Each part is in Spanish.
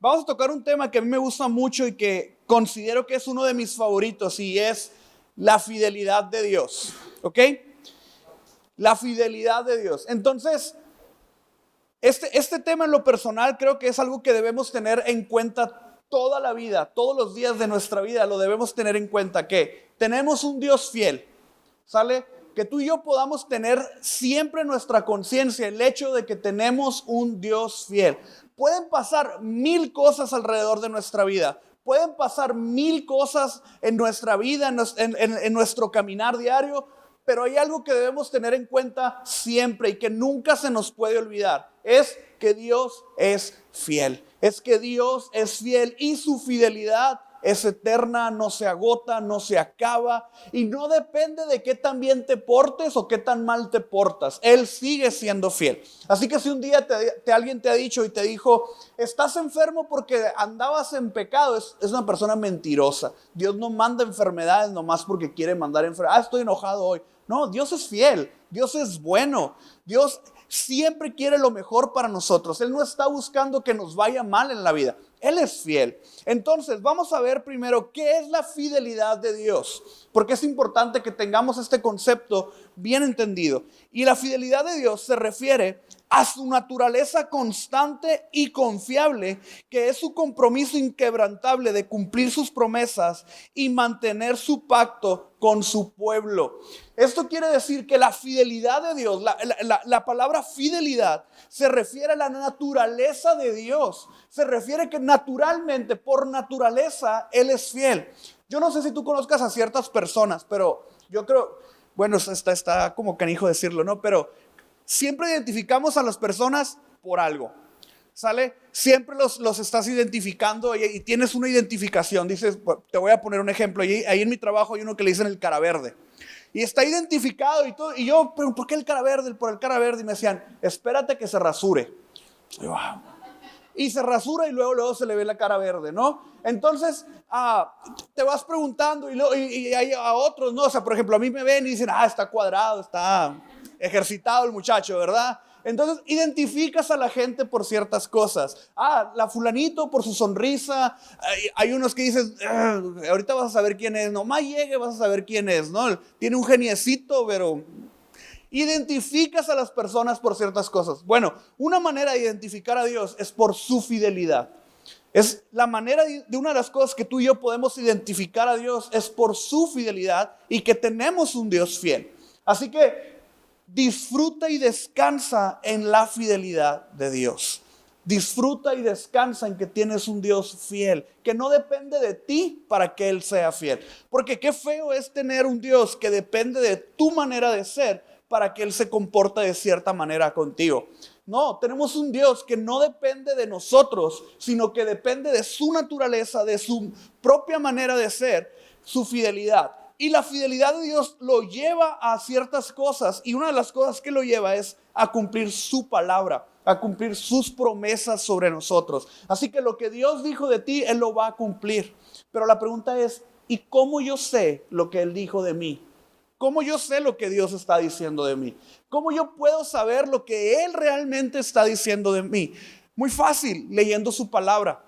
Vamos a tocar un tema que a mí me gusta mucho y que considero que es uno de mis favoritos y es la fidelidad de Dios, ¿ok? La fidelidad de Dios. Entonces, este tema en lo personal creo que es algo que debemos tener en cuenta toda la vida, todos los días de nuestra vida lo debemos tener en cuenta, que tenemos un Dios fiel, ¿sale? Que tú y yo podamos tener siempre en nuestra conciencia el hecho de que tenemos un Dios fiel. Pueden pasar 1000 cosas alrededor de nuestra vida. Pueden pasar 1000 cosas en nuestra vida, en nuestro caminar diario. Pero hay algo que debemos tener en cuenta siempre y que nunca se nos puede olvidar. Es que Dios es fiel. Es que Dios es fiel y su fidelidad es eterna, no se agota, no se acaba y no depende de qué tan bien te portes o qué tan mal te portas. Él sigue siendo fiel. Así que si un día alguien te ha dicho y te dijo, estás enfermo porque andabas en pecado, es una persona mentirosa. Dios no manda enfermedades nomás porque quiere mandar enfermedades. Estoy enojado hoy. No, Dios es fiel, Dios es bueno, Dios siempre quiere lo mejor para nosotros. Él no está buscando que nos vaya mal en la vida. Él es fiel. Entonces, vamos a ver primero qué es la fidelidad de Dios, porque es importante que tengamos este concepto bien entendido. Y la fidelidad de Dios se refiere a su naturaleza constante y confiable, que es su compromiso inquebrantable de cumplir sus promesas y mantener su pacto con su pueblo. Esto quiere decir que la fidelidad de Dios, la palabra fidelidad se refiere a la naturaleza de Dios. Se refiere que naturalmente, por naturaleza, Él es fiel. Yo no sé si tú conozcas a ciertas personas, pero yo creo, bueno, está como canijo decirlo, ¿no? Pero siempre identificamos a las personas por algo, ¿sale? Siempre los estás identificando y tienes una identificación. Dices, te voy a poner un ejemplo. Ahí en mi trabajo hay uno que le dicen el cara verde. Y está identificado y todo. Y yo, pero ¿por qué el cara verde? Por el cara verde. Y me decían, espérate que se rasure. Y se rasura y luego se le ve la cara verde, ¿no? Entonces, te vas preguntando y hay a otros, ¿no? O sea, por ejemplo, a mí me ven y dicen, está cuadrado, está ejercitado el muchacho, ¿verdad? Entonces, identificas a la gente por ciertas cosas. La fulanito por su sonrisa. Hay unos que dicen, ahorita vas a saber quién es. Nomás llegue, vas a saber quién es, ¿no? Tiene un geniecito, pero... Identificas a las personas por ciertas cosas. Bueno, una manera de identificar a Dios es por su fidelidad. Es la manera de una de las cosas que tú y yo podemos identificar a Dios es por su fidelidad y que tenemos un Dios fiel. Así que disfruta y descansa en la fidelidad de Dios. Disfruta y descansa en que tienes un Dios fiel, que no depende de ti para que Él sea fiel. Porque qué feo es tener un Dios que depende de tu manera de ser para que Él se comporte de cierta manera contigo. No, tenemos un Dios que no depende de nosotros, sino que depende de su naturaleza, de su propia manera de ser, su fidelidad. Y la fidelidad de Dios lo lleva a ciertas cosas, y una de las cosas que lo lleva es a cumplir su palabra, a cumplir sus promesas sobre nosotros. Así que lo que Dios dijo de ti, Él lo va a cumplir. Pero la pregunta es, ¿y cómo yo sé lo que Él dijo de mí? ¿Cómo yo sé lo que Dios está diciendo de mí? ¿Cómo yo puedo saber lo que Él realmente está diciendo de mí? Muy fácil, leyendo su palabra.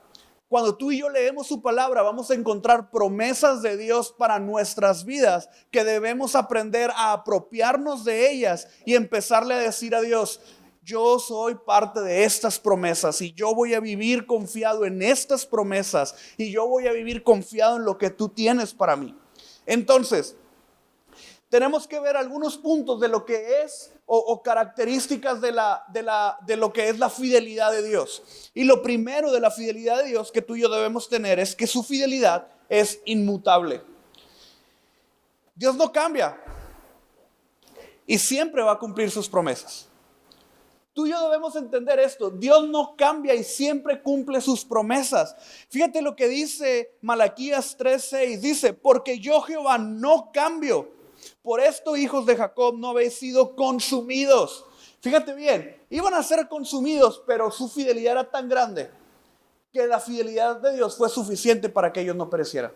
Cuando tú y yo leemos su palabra, vamos a encontrar promesas de Dios para nuestras vidas que debemos aprender a apropiarnos de ellas y empezarle a decir a Dios, yo soy parte de estas promesas y yo voy a vivir confiado en estas promesas y yo voy a vivir confiado en lo que tú tienes para mí. Entonces, tenemos que ver algunos puntos de lo que es o características de lo que es la fidelidad de Dios. Y lo primero de la fidelidad de Dios que tú y yo debemos tener es que su fidelidad es inmutable. Dios no cambia y siempre va a cumplir sus promesas. Tú y yo debemos entender esto. Dios no cambia y siempre cumple sus promesas. Fíjate lo que dice Malaquías 3:6. Dice, porque yo Jehová no cambio. Por esto, hijos de Jacob, no habéis sido consumidos. Fíjate bien, iban a ser consumidos, pero su fidelidad era tan grande que la fidelidad de Dios fue suficiente para que ellos no perecieran.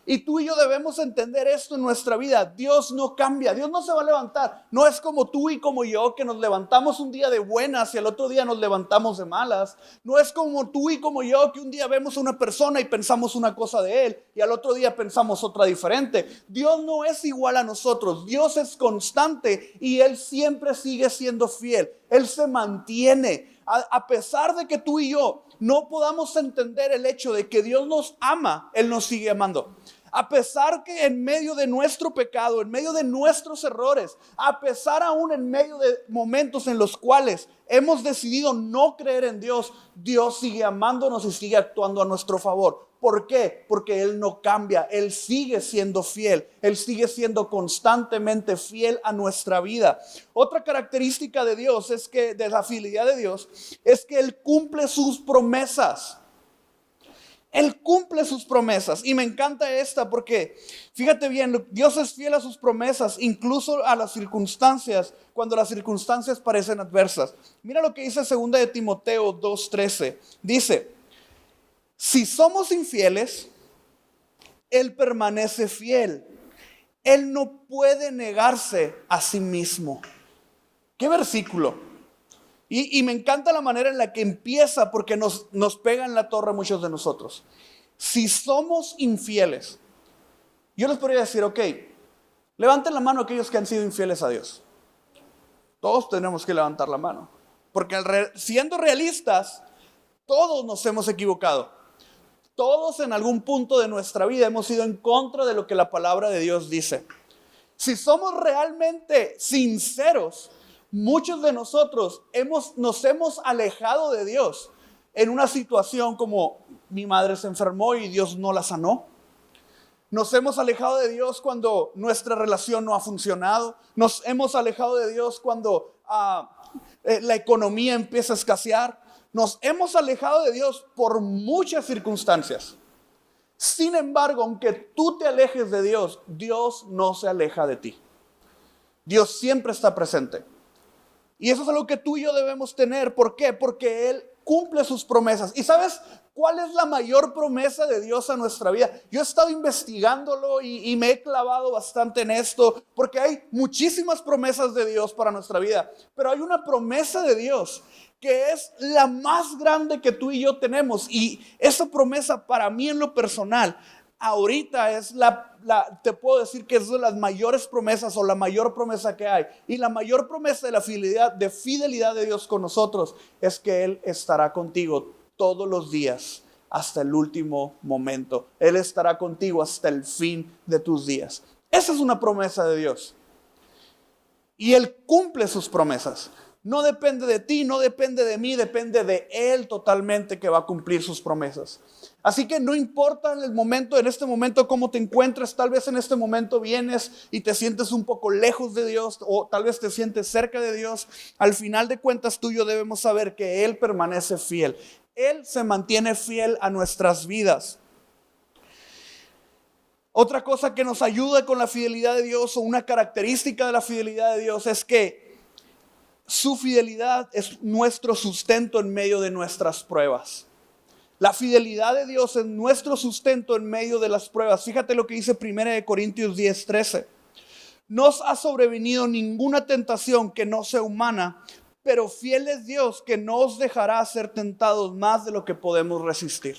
Y tú y yo debemos entender esto en nuestra vida. Dios no cambia, Dios no se va a levantar. No es como tú y como yo que nos levantamos un día de buenas y al otro día nos levantamos de malas. No es como tú y como yo que un día vemos a una persona y pensamos una cosa de él y al otro día pensamos otra diferente. Dios no es igual a nosotros. Dios es constante y Él siempre sigue siendo fiel. Él se mantiene. A pesar de que tú y yo no podamos entender el hecho de que Dios nos ama, Él nos sigue amando. A pesar que en medio de nuestro pecado, en medio de nuestros errores, a pesar aún en medio de momentos en los cuales hemos decidido no creer en Dios, Dios sigue amándonos y sigue actuando a nuestro favor. ¿Por qué? Porque Él no cambia, Él sigue siendo fiel, Él sigue siendo constantemente fiel a nuestra vida. Otra característica de Dios es que, de la fidelidad de Dios, es que Él cumple sus promesas. Él cumple sus promesas y me encanta esta porque, fíjate bien, Dios es fiel a sus promesas, incluso a las circunstancias, cuando las circunstancias parecen adversas. Mira lo que dice 2 de Timoteo 2:13. Dice, si somos infieles, Él permanece fiel. Él no puede negarse a sí mismo. ¿Qué versículo? Y me encanta la manera en la que empieza porque nos pega en la torre a muchos de nosotros. Si somos infieles, yo les podría decir, ok, levanten la mano aquellos que han sido infieles a Dios. Todos tenemos que levantar la mano. Porque siendo realistas, todos nos hemos equivocado. Todos en algún punto de nuestra vida hemos ido en contra de lo que la palabra de Dios dice. Si somos realmente sinceros, muchos de nosotros nos hemos alejado de Dios en una situación como mi madre se enfermó y Dios no la sanó. Nos hemos alejado de Dios cuando nuestra relación no ha funcionado. Nos hemos alejado de Dios cuando la economía empieza a escasear. Nos hemos alejado de Dios por muchas circunstancias. Sin embargo, aunque tú te alejes de Dios, Dios no se aleja de ti. Dios siempre está presente. Y eso es algo que tú y yo debemos tener. ¿Por qué? Porque Él cumple sus promesas. ¿Y sabes cuál es la mayor promesa de Dios a nuestra vida? Yo he estado investigándolo y me he clavado bastante en esto, porque hay muchísimas promesas de Dios para nuestra vida. Pero hay una promesa de Dios que es la más grande que tú y yo tenemos. Y esa promesa para mí en lo personal, ahorita es te puedo decir que es de las mayores promesas o la mayor promesa que hay. Y la mayor promesa de la fidelidad de Dios con nosotros es que Él estará contigo todos los días hasta el último momento. Él estará contigo hasta el fin de tus días. Esa es una promesa de Dios. Y Él cumple sus promesas. No depende de ti, no depende de mí, depende de Él totalmente que va a cumplir sus promesas. Así que no importa en este momento cómo te encuentres, tal vez en este momento vienes y te sientes un poco lejos de Dios o tal vez te sientes cerca de Dios. Al final de cuentas tú y yo debemos saber que Él permanece fiel. Él se mantiene fiel a nuestras vidas. Otra cosa que nos ayuda con la fidelidad de Dios o una característica de la fidelidad de Dios es que su fidelidad es nuestro sustento en medio de nuestras pruebas. La fidelidad de Dios es nuestro sustento en medio de las pruebas. Fíjate lo que dice 1 Corintios 10:13. No os ha sobrevenido ninguna tentación que no sea humana, pero fiel es Dios que no os dejará ser tentados más de lo que podemos resistir.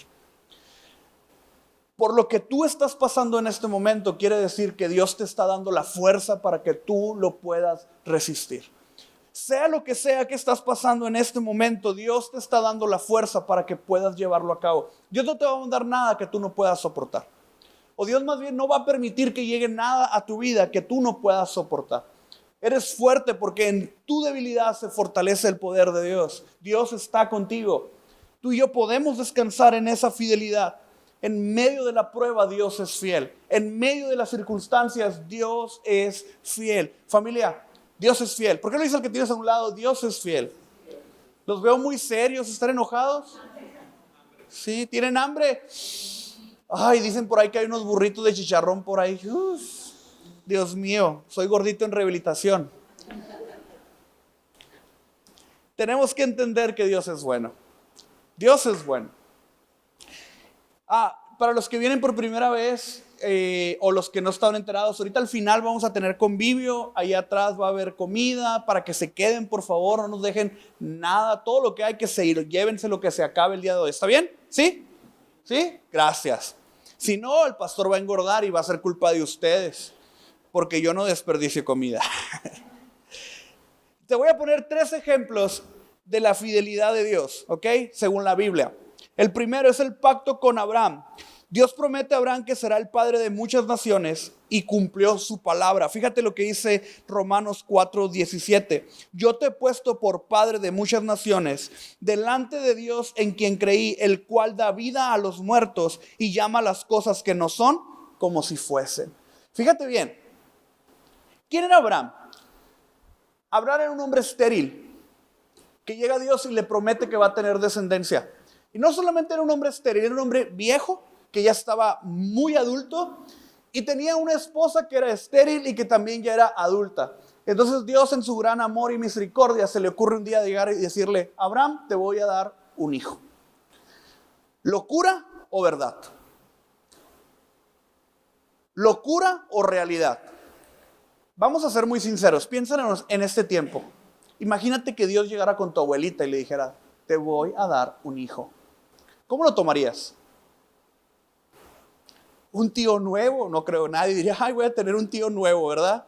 Por lo que tú estás pasando en este momento, quiere decir que Dios te está dando la fuerza para que tú lo puedas resistir. Sea lo que sea que estás pasando en este momento, Dios te está dando la fuerza para que puedas llevarlo a cabo. Dios no te va a mandar nada que tú no puedas soportar. O Dios más bien no va a permitir que llegue nada a tu vida que tú no puedas soportar. Eres fuerte porque en tu debilidad se fortalece el poder de Dios. Dios está contigo. Tú y yo podemos descansar en esa fidelidad. En medio de la prueba Dios es fiel. En medio de las circunstancias Dios es fiel. Familia, Dios es fiel. ¿Por qué lo dice el que tienes a un lado? Dios es fiel. Los veo muy serios. ¿Están enojados? Sí, ¿tienen hambre? Ay, dicen por ahí que hay unos burritos de chicharrón por ahí. Dios mío, soy gordito en rehabilitación. Tenemos que entender que Dios es bueno. Dios es bueno. Para los que vienen por primera vez, o los que no estaban enterados, ahorita al final vamos a tener convivio, ahí atrás va a haber comida, para que se queden, por favor, no nos dejen nada, todo lo que hay que seguir, llévense lo que se acabe el día de hoy, ¿está bien? ¿Sí? ¿Sí? Gracias. Si no, el pastor va a engordar y va a ser culpa de ustedes, porque yo no desperdicio comida. Te voy a poner 3 ejemplos de la fidelidad de Dios, ¿ok? Según la Biblia. El primero es el pacto con Abraham. Dios promete a Abraham que será el padre de muchas naciones y cumplió su palabra. Fíjate lo que dice Romanos 4:17. Yo te he puesto por padre de muchas naciones delante de Dios en quien creí, el cual da vida a los muertos y llama las cosas que no son como si fuesen. Fíjate bien. ¿Quién era Abraham? Abraham era un hombre estéril que llega a Dios y le promete que va a tener descendencia. Y no solamente era un hombre estéril, era un hombre viejo que ya estaba muy adulto y tenía una esposa que era estéril y que también ya era adulta. Entonces Dios, en su gran amor y misericordia, se le ocurre un día llegar y decirle: Abraham, te voy a dar un hijo. ¿Locura o verdad? ¿Locura o realidad? Vamos a ser muy sinceros, piensa en este tiempo. Imagínate que Dios llegara con tu abuelita y le dijera: te voy a dar un hijo. ¿Cómo lo tomarías? Un tío nuevo, no creo, nadie diría: ay, voy a tener un tío nuevo, ¿verdad?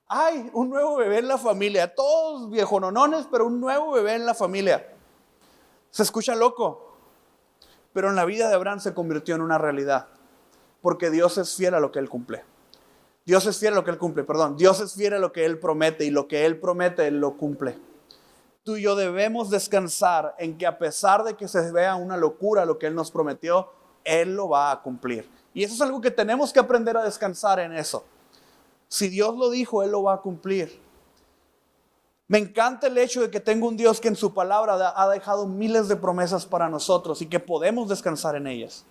Ay, un nuevo bebé en la familia, todos viejononones, pero un nuevo bebé en la familia. Se escucha loco, pero en la vida de Abraham se convirtió en una realidad, porque Dios es fiel a lo que Él cumple. Dios es fiel a lo que Él cumple, perdón. Dios es fiel a lo que Él promete, y lo que Él promete, Él lo cumple. Tú y yo debemos descansar en que, a pesar de que se vea una locura lo que Él nos prometió, Él lo va a cumplir. Y eso es algo que tenemos que aprender a descansar en eso. Si Dios lo dijo, Él lo va a cumplir. Me encanta el hecho de que tengo un Dios que en su palabra ha dejado miles de promesas para nosotros y que podemos descansar en ellas.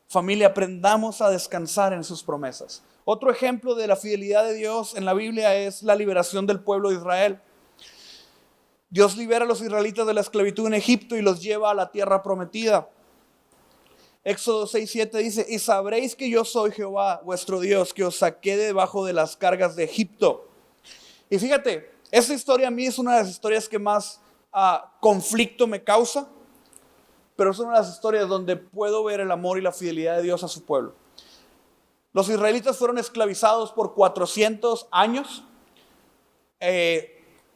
Familia, aprendamos a descansar en sus promesas. Otro ejemplo de la fidelidad de Dios en la Biblia es la liberación del pueblo de Israel. Dios libera a los israelitas de la esclavitud en Egipto y los lleva a la tierra prometida. Éxodo 6:7 dice: y sabréis que yo soy Jehová vuestro Dios, que os saqué de debajo de las cargas de Egipto. Y fíjate, esta historia a mí es una de las historias que más conflicto me causa, pero es una de las historias donde puedo ver el amor y la fidelidad de Dios a su pueblo. Los israelitas fueron esclavizados por 400 años,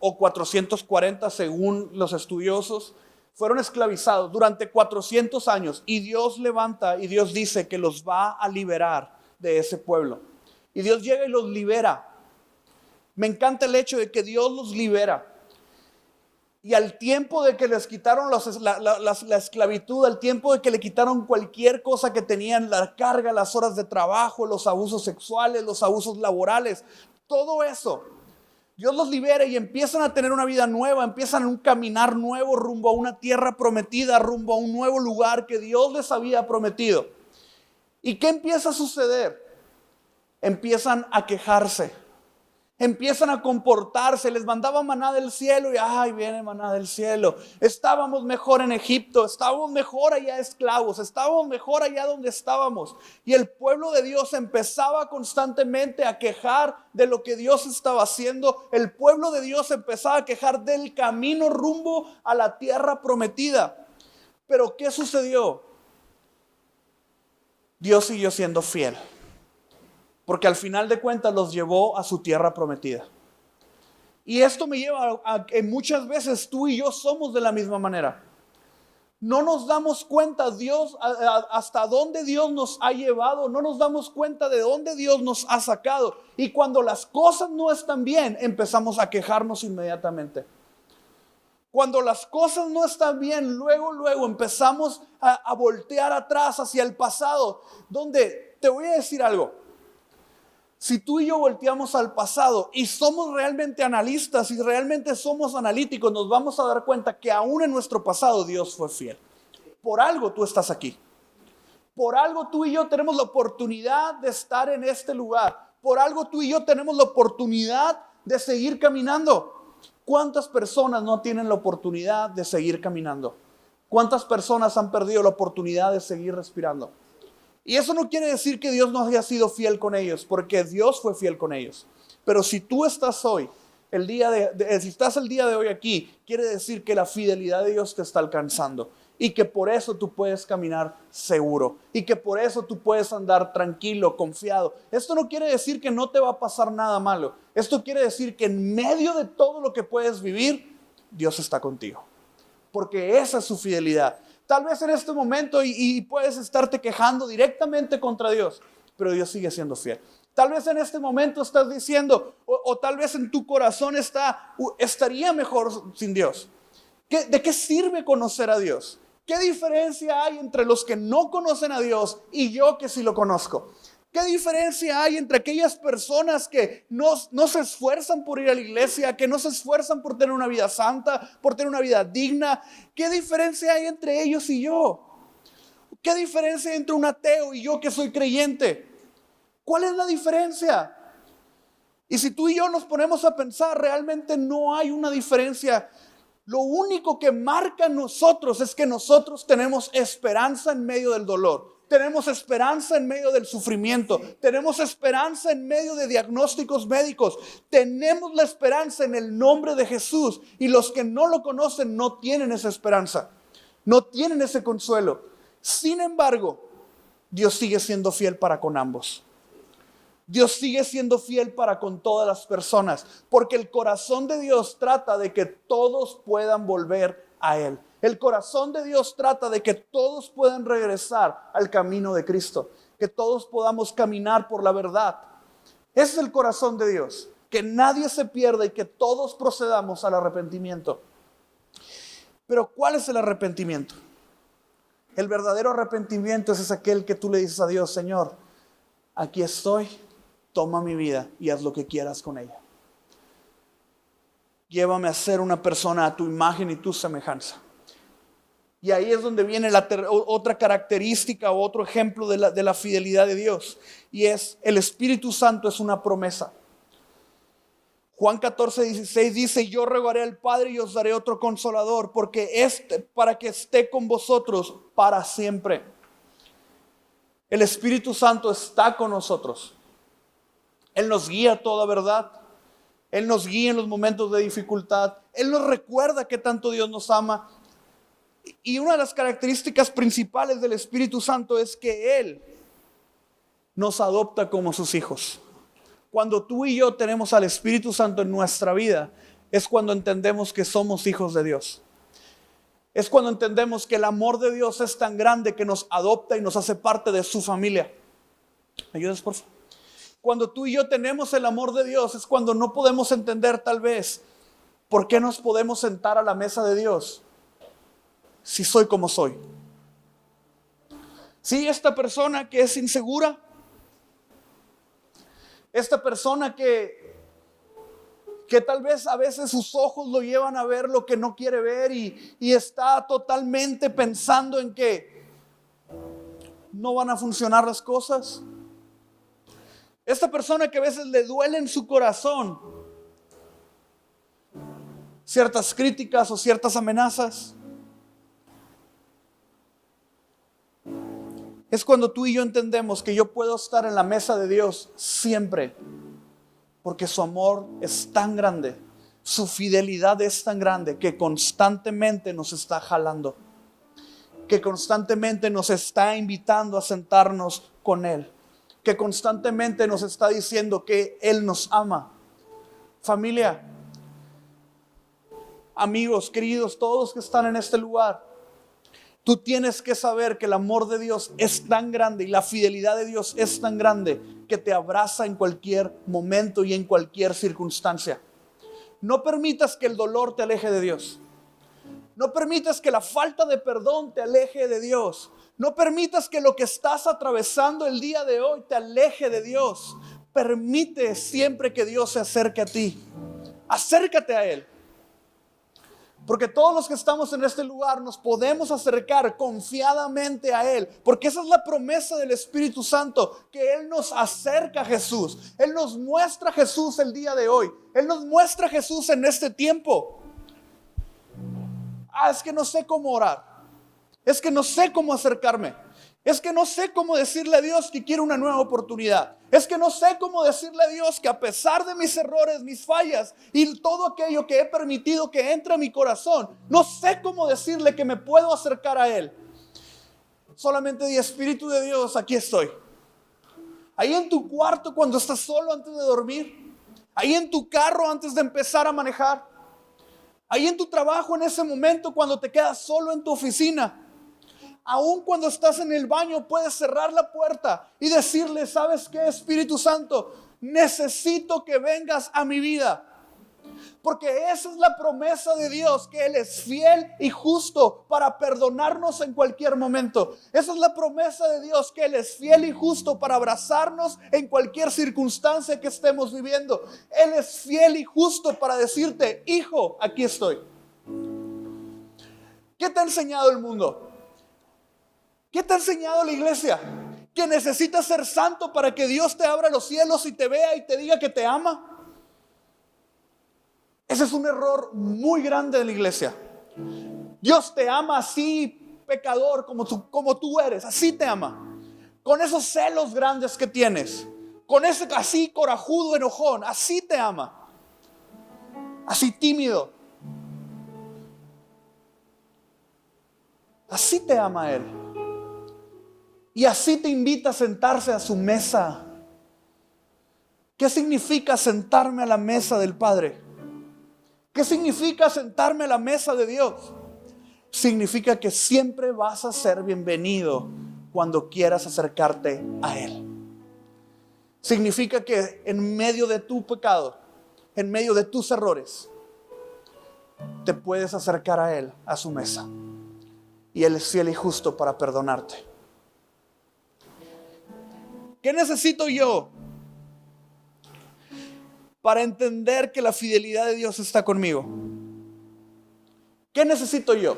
o 440 según los estudiosos. Fueron esclavizados durante 400 años y Dios levanta y Dios dice que los va a liberar de ese pueblo. Y Dios llega y los libera. Me encanta el hecho de que Dios los libera. Y al tiempo de que les quitaron la esclavitud, al tiempo de que le quitaron cualquier cosa que tenían, la carga, las horas de trabajo, los abusos sexuales, los abusos laborales, todo eso, Dios los libera y empiezan a tener una vida nueva, empiezan un caminar nuevo rumbo a una tierra prometida, rumbo a un nuevo lugar que Dios les había prometido. ¿Y qué empieza a suceder? Empiezan a quejarse. Empiezan a comportarse, les mandaba maná del cielo y ay, viene maná del cielo. Estábamos mejor en Egipto, estábamos mejor allá esclavos, estábamos mejor allá donde estábamos. Y el pueblo de Dios empezaba constantemente a quejar de lo que Dios estaba haciendo. El pueblo de Dios empezaba a quejar del camino rumbo a la tierra prometida. Pero ¿qué sucedió? Dios siguió siendo fiel. Porque al final de cuentas los llevó a su tierra prometida. Y esto me lleva a que muchas veces tú y yo somos de la misma manera. No nos damos cuenta hasta dónde Dios nos ha llevado. No nos damos cuenta de dónde Dios nos ha sacado. Y cuando las cosas no están bien, empezamos a quejarnos inmediatamente. Cuando las cosas no están bien, luego empezamos a voltear atrás hacia el pasado. Donde, te voy a decir algo. Si tú y yo volteamos al pasado y somos realmente analistas y realmente somos analíticos, nos vamos a dar cuenta que aún en nuestro pasado Dios fue fiel. Por algo tú estás aquí. Por algo tú y yo tenemos la oportunidad de estar en este lugar. Por algo tú y yo tenemos la oportunidad de seguir caminando. ¿Cuántas personas no tienen la oportunidad de seguir caminando? ¿Cuántas personas han perdido la oportunidad de seguir respirando? Y eso no quiere decir que Dios no haya sido fiel con ellos, porque Dios fue fiel con ellos. Pero si tú estás hoy, si estás el día de hoy aquí, quiere decir que la fidelidad de Dios te está alcanzando. Y que por eso tú puedes caminar seguro. Y que por eso tú puedes andar tranquilo, confiado. Esto no quiere decir que no te va a pasar nada malo. Esto quiere decir que en medio de todo lo que puedes vivir, Dios está contigo. Porque esa es su fidelidad. Tal vez en este momento y puedes estarte quejando directamente contra Dios, pero Dios sigue siendo fiel. Tal vez en este momento estás diciendo, o tal vez en tu corazón estaría mejor sin Dios. ¿De qué sirve conocer a Dios? ¿Qué diferencia hay entre los que no conocen a Dios y yo que sí lo conozco? ¿Qué diferencia hay entre aquellas personas que no se esfuerzan por ir a la iglesia, que no se esfuerzan por tener una vida santa, por tener una vida digna? ¿Qué diferencia hay entre ellos y yo? ¿Qué diferencia hay entre un ateo y yo que soy creyente? ¿Cuál es la diferencia? Y si tú y yo nos ponemos a pensar, realmente no hay una diferencia. Lo único que marca en nosotros es que nosotros tenemos esperanza en medio del dolor. Tenemos esperanza en medio del sufrimiento. Tenemos esperanza en medio de diagnósticos médicos. Tenemos la esperanza en el nombre de Jesús. Y los que no lo conocen no tienen esa esperanza. No tienen ese consuelo. Sin embargo, Dios sigue siendo fiel para con ambos. Dios sigue siendo fiel para con todas las personas. Porque el corazón de Dios trata de que todos puedan volver a Él. El corazón de Dios trata de que todos puedan regresar al camino de Cristo. Que todos podamos caminar por la verdad. Ese es el corazón de Dios. Que nadie se pierda y que todos procedamos al arrepentimiento. Pero ¿cuál es el arrepentimiento? El verdadero arrepentimiento es aquel que tú le dices a Dios, Señor, aquí estoy, toma mi vida y haz lo que quieras con ella. Llévame a ser una persona a tu imagen y tu semejanza. Y ahí es donde viene otra característica o otro ejemplo de la fidelidad de Dios. Y es, el Espíritu Santo es una promesa. Juan 14:16 dice, yo rogaré al Padre y os daré otro consolador, para que esté con vosotros para siempre. El Espíritu Santo está con nosotros. Él nos guía a toda verdad. Él nos guía en los momentos de dificultad. Él nos recuerda que tanto Dios nos ama. Y una de las características principales del Espíritu Santo es que Él nos adopta como sus hijos. Cuando tú y yo tenemos al Espíritu Santo en nuestra vida, es cuando entendemos que somos hijos de Dios. Es cuando entendemos que el amor de Dios es tan grande que nos adopta y nos hace parte de su familia. ¿Me ayudas, por favor? Cuando tú y yo tenemos el amor de Dios, es cuando no podemos entender tal vez por qué nos podemos sentar a la mesa de Dios si soy como soy. Si esta persona que es insegura, esta persona que tal vez a veces sus ojos lo llevan a ver lo que no quiere ver y está totalmente pensando en que no van a funcionar las cosas. Esta persona que a veces le duele en su corazón ciertas críticas o ciertas amenazas. Es cuando tú y yo entendemos que yo puedo estar en la mesa de Dios siempre, porque su amor es tan grande, su fidelidad es tan grande que constantemente nos está jalando, que constantemente nos está invitando a sentarnos con Él, que constantemente nos está diciendo que Él nos ama. Familia, amigos, queridos, todos que están en este lugar, tú tienes que saber que el amor de Dios es tan grande y la fidelidad de Dios es tan grande que te abraza en cualquier momento y en cualquier circunstancia. No permitas que el dolor te aleje de Dios. No permitas que la falta de perdón te aleje de Dios. No permitas que lo que estás atravesando el día de hoy te aleje de Dios. Permite siempre que Dios se acerque a ti. Acércate a Él. Porque todos los que estamos en este lugar nos podemos acercar confiadamente a Él. Porque esa es la promesa del Espíritu Santo, que Él nos acerca a Jesús. Él nos muestra a Jesús el día de hoy. Él nos muestra a Jesús en este tiempo. Es que no sé cómo orar. Es que no sé cómo acercarme. Es que no sé cómo decirle a Dios que quiero una nueva oportunidad. Es que no sé cómo decirle a Dios que a pesar de mis errores, mis fallas y todo aquello que he permitido que entre a mi corazón, no sé cómo decirle que me puedo acercar a Él. Solamente di: Espíritu de Dios, aquí estoy. Ahí en tu cuarto cuando estás solo antes de dormir. Ahí en tu carro antes de empezar a manejar. Ahí en tu trabajo en ese momento cuando te quedas solo en tu oficina. Aún cuando estás en el baño puedes cerrar la puerta y decirle: ¿sabes qué, Espíritu Santo? Necesito que vengas a mi vida. Porque esa es la promesa de Dios, que Él es fiel y justo para perdonarnos en cualquier momento. Esa es la promesa de Dios, que Él es fiel y justo para abrazarnos en cualquier circunstancia que estemos viviendo. Él es fiel y justo para decirte: hijo, aquí estoy. ¿Qué te ha enseñado el mundo? ¿Qué te ha enseñado la iglesia? ¿Que necesitas ser santo para que Dios te abra los cielos y te vea y te diga que te ama? Ese es un error muy grande de la iglesia. Dios te ama así, pecador, como tú eres. Así te ama. Con esos celos grandes que tienes. Con ese así corajudo, enojón. Así te ama. Así tímido. Así te ama Él. Y así te invita a sentarse a su mesa. ¿Qué significa sentarme a la mesa del Padre? ¿Qué significa sentarme a la mesa de Dios? Significa que siempre vas a ser bienvenido cuando quieras acercarte a Él. Significa que en medio de tu pecado, en medio de tus errores, te puedes acercar a Él, a su mesa. Y Él es fiel y justo para perdonarte. ¿Qué necesito yo para entender que la fidelidad de Dios está conmigo? ¿Qué necesito yo?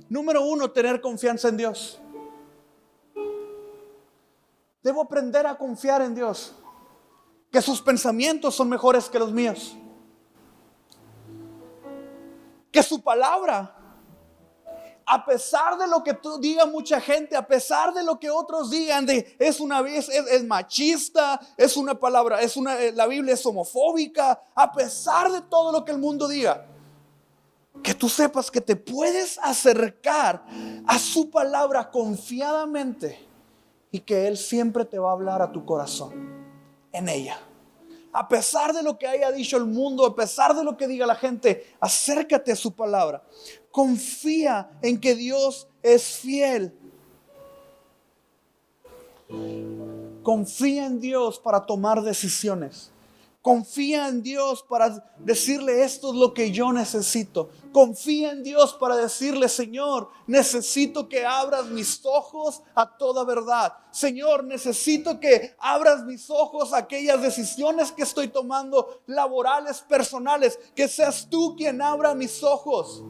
Número 1, tener confianza en Dios. Debo aprender a confiar en Dios, que sus pensamientos son mejores que los míos, que su palabra, a pesar de lo que diga mucha gente, a pesar de lo que otros digan, es machista, es una palabra, la Biblia es homofóbica, a pesar de todo lo que el mundo diga, que tú sepas que te puedes acercar a su palabra confiadamente y que Él siempre te va a hablar a tu corazón en ella. A pesar de lo que haya dicho el mundo, a pesar de lo que diga la gente, acércate a su palabra. Confía en que Dios es fiel. Confía en Dios para tomar decisiones. Confía en Dios para decirle: esto es lo que yo necesito. Confía en Dios para decirle: Señor, necesito que abras mis ojos a toda verdad. Señor, necesito que abras mis ojos a aquellas decisiones que estoy tomando, laborales, personales. Que seas tú quien abra mis ojos.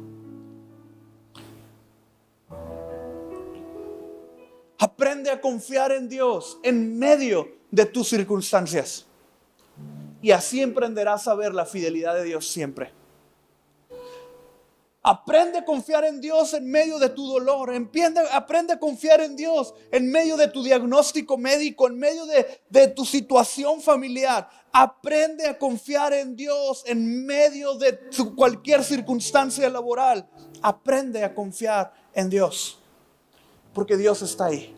Aprende a confiar en Dios en medio de tus circunstancias. Y así aprenderás a ver la fidelidad de Dios siempre. Aprende a confiar en Dios en medio de tu dolor. Aprende a confiar en Dios en medio de tu diagnóstico médico, en medio de tu situación familiar. Aprende a confiar en Dios en medio de cualquier circunstancia laboral. Aprende a confiar en Dios. Porque Dios está ahí.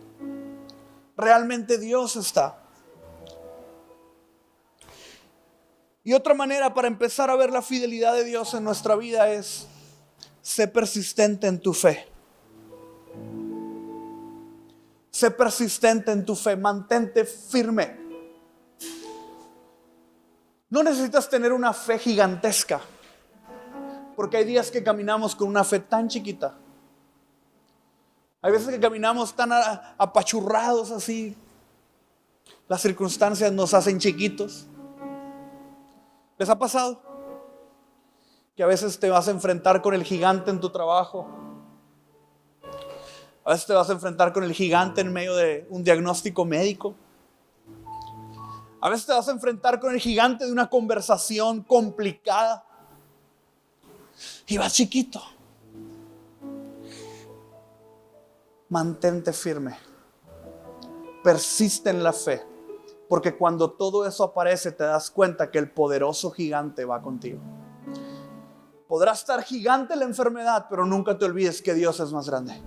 Realmente Dios está. Y otra manera para empezar a ver la fidelidad de Dios en nuestra vida es: sé persistente en tu fe. Sé persistente en tu fe. Mantente firme. No necesitas tener una fe gigantesca, porque hay días que caminamos con una fe tan chiquita. Hay veces que caminamos tan apachurrados así. Las circunstancias nos hacen chiquitos. ¿Les ha pasado? Que a veces te vas a enfrentar con el gigante en tu trabajo. A veces te vas a enfrentar con el gigante en medio de un diagnóstico médico. A veces te vas a enfrentar con el gigante de una conversación complicada. Y vas chiquito. Mantente firme. Persiste en la fe. Porque cuando todo eso aparece, te das cuenta que el poderoso gigante va contigo. Podrá estar gigante la enfermedad, pero nunca te olvides que Dios es más grande.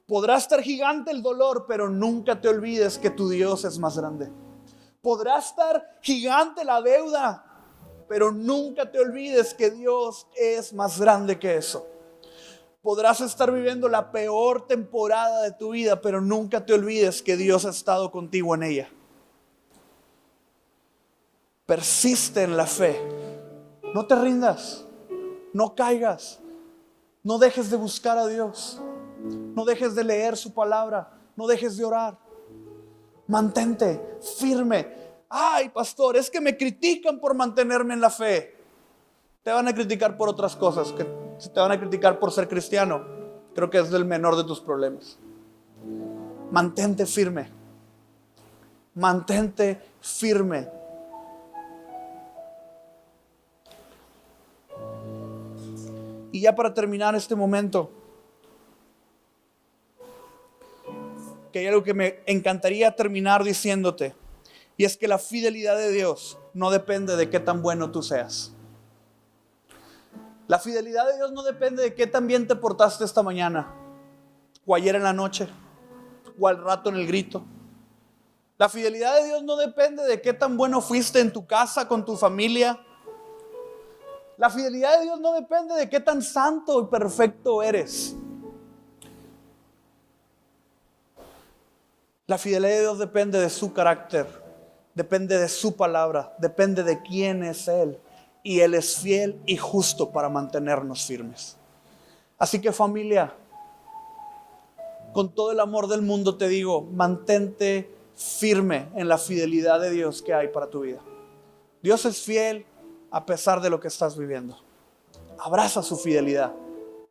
Podrá estar gigante el dolor, pero nunca te olvides que tu Dios es más grande. Podrá estar gigante la deuda, pero nunca te olvides que Dios es más grande que eso. Podrás estar viviendo la peor temporada de tu vida, pero nunca te olvides que Dios ha estado contigo en ella. Persiste en la fe. No te rindas. No caigas. No dejes de buscar a Dios. No dejes de leer su palabra. No dejes de orar. Mantente firme. Ay, pastor, es que me critican por mantenerme en la fe. Te van a criticar por otras cosas. Que si te van a criticar por ser cristiano, creo que es el menor de tus problemas. Mantente firme. Mantente firme. Y ya para terminar este momento, que hay algo que me encantaría terminar diciéndote, y es que la fidelidad de Dios no depende de qué tan bueno tú seas. La fidelidad de Dios no depende de qué tan bien te portaste esta mañana, o ayer en la noche, o al rato en el grito. La fidelidad de Dios no depende de qué tan bueno fuiste en tu casa, con tu familia. La fidelidad de Dios no depende de qué tan santo y perfecto eres. La fidelidad de Dios depende de su carácter, depende de su palabra, depende de quién es Él. Y Él es fiel y justo para mantenernos firmes. Así que, familia, con todo el amor del mundo te digo, mantente firme en la fidelidad de Dios que hay para tu vida. Dios es fiel a pesar de lo que estás viviendo. Abraza su fidelidad.